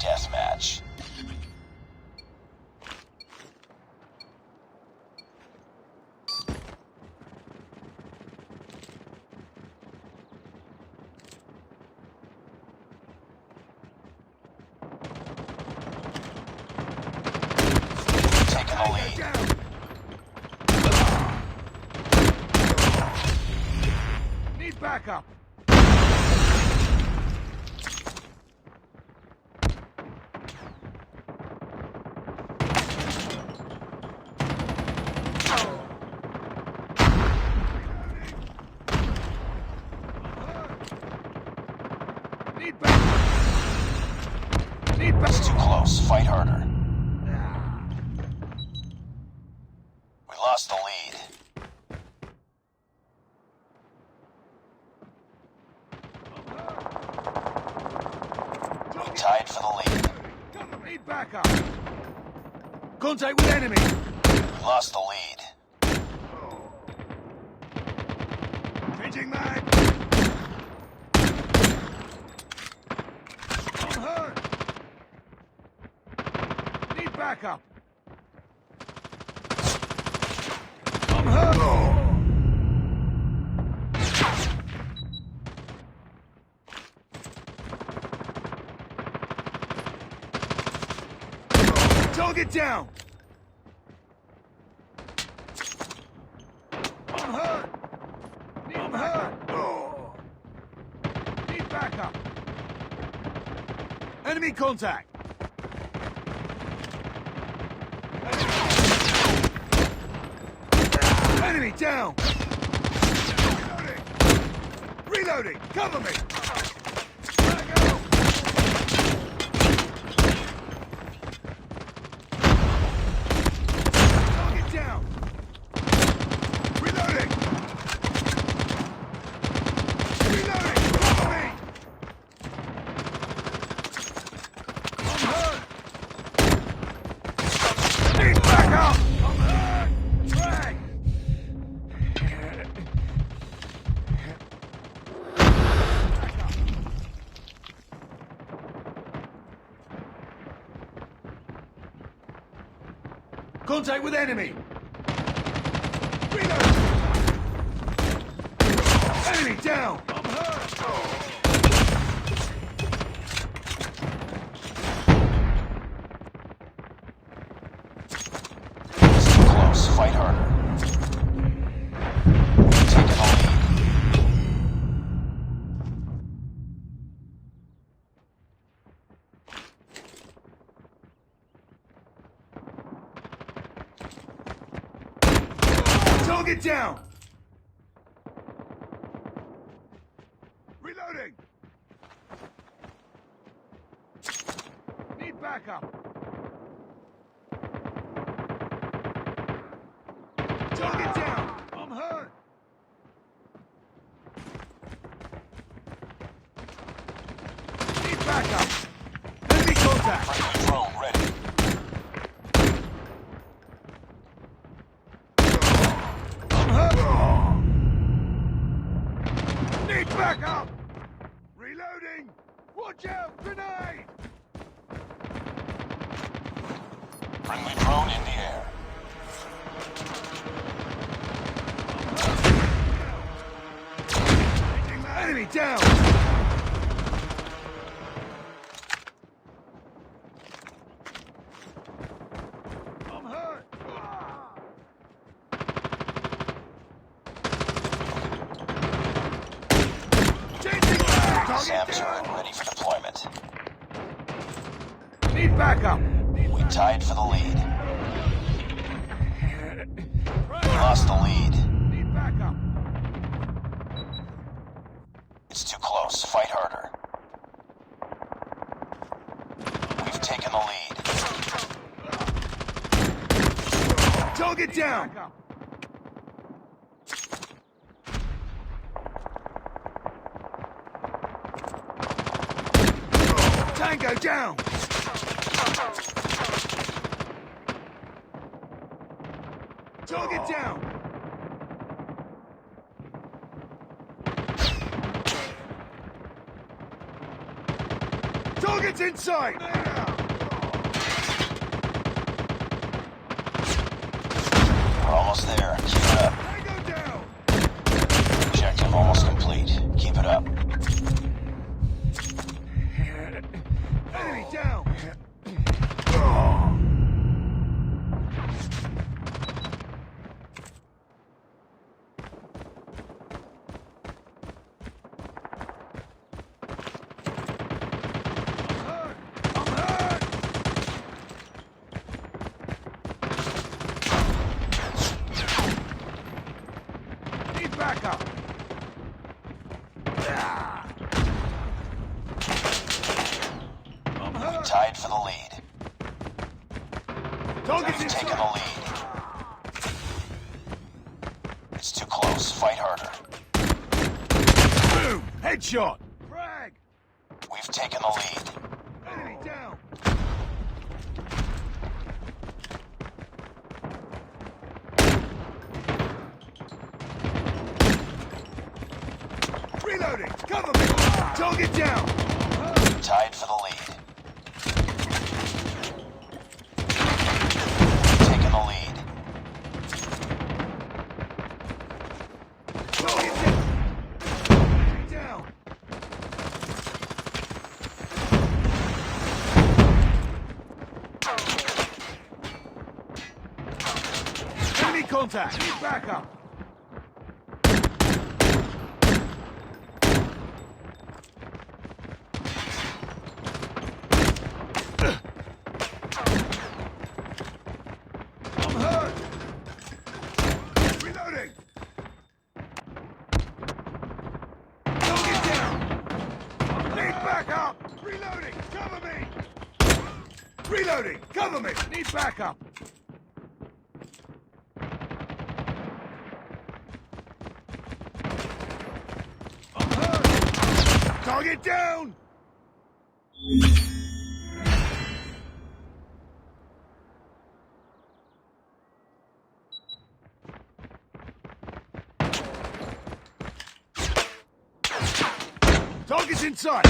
deathmatch. Taking the lead. Need backup. Need backup. Need backup. It's too close. Fight harder. We lost the lead. We tied for the lead. Need backup. Contact with enemy. We lost the lead. Changing mag. I'm hurt. Need backup. I'm hurt. Target down. I'm hurt. I'm hurt. Oh. Need backup. Enemy contact. Enemy down. Reloading. Reloading. Cover me. Back out. Target down. Reloading. Reloading. Cover me. I'm hurt. Need backup. I'm hurt. Drag. Contact with enemy. Reload. Enemy down. I'm hurt. It's too close. Fight harder. We've taken the lead. Target down. Reloading. Need backup. Target down. I'm hurt. Need backup. Enemy contact. Friendly drone ready. I'm hurt. Need backup. Reloading. Watch out. Grenade. Friendly drone in the air. Enemy down. I'm hurt. Changing mag. SAM Target turret down. ready for deployment. Need backup. We tied for the lead. We lost the lead. Need backup. It's too close. Fight harder. We've taken the lead. Target down. Tango down. Target down. Target's inside! We're almost there. Keep it up. Tango down! Objective almost complete. Keep it up. Enemy down! I'm hurt! Need backup! I'm hurt! Tied for the lead. Target's We've taken the inside! lead. It's too close. Fight harder. Boom! Headshot! Frag! We've taken the lead. Enemy down! Reloading! Cover me! Target down! Tied for the lead. We've taken the lead. Target down! Enemy down! Enemy contact! Need backup! I'm hurt! Reloading! Target down! Need backup! Reloading! Cover me! Reloading! Cover me! Need backup! I'm hurt! Target down! Target's inside!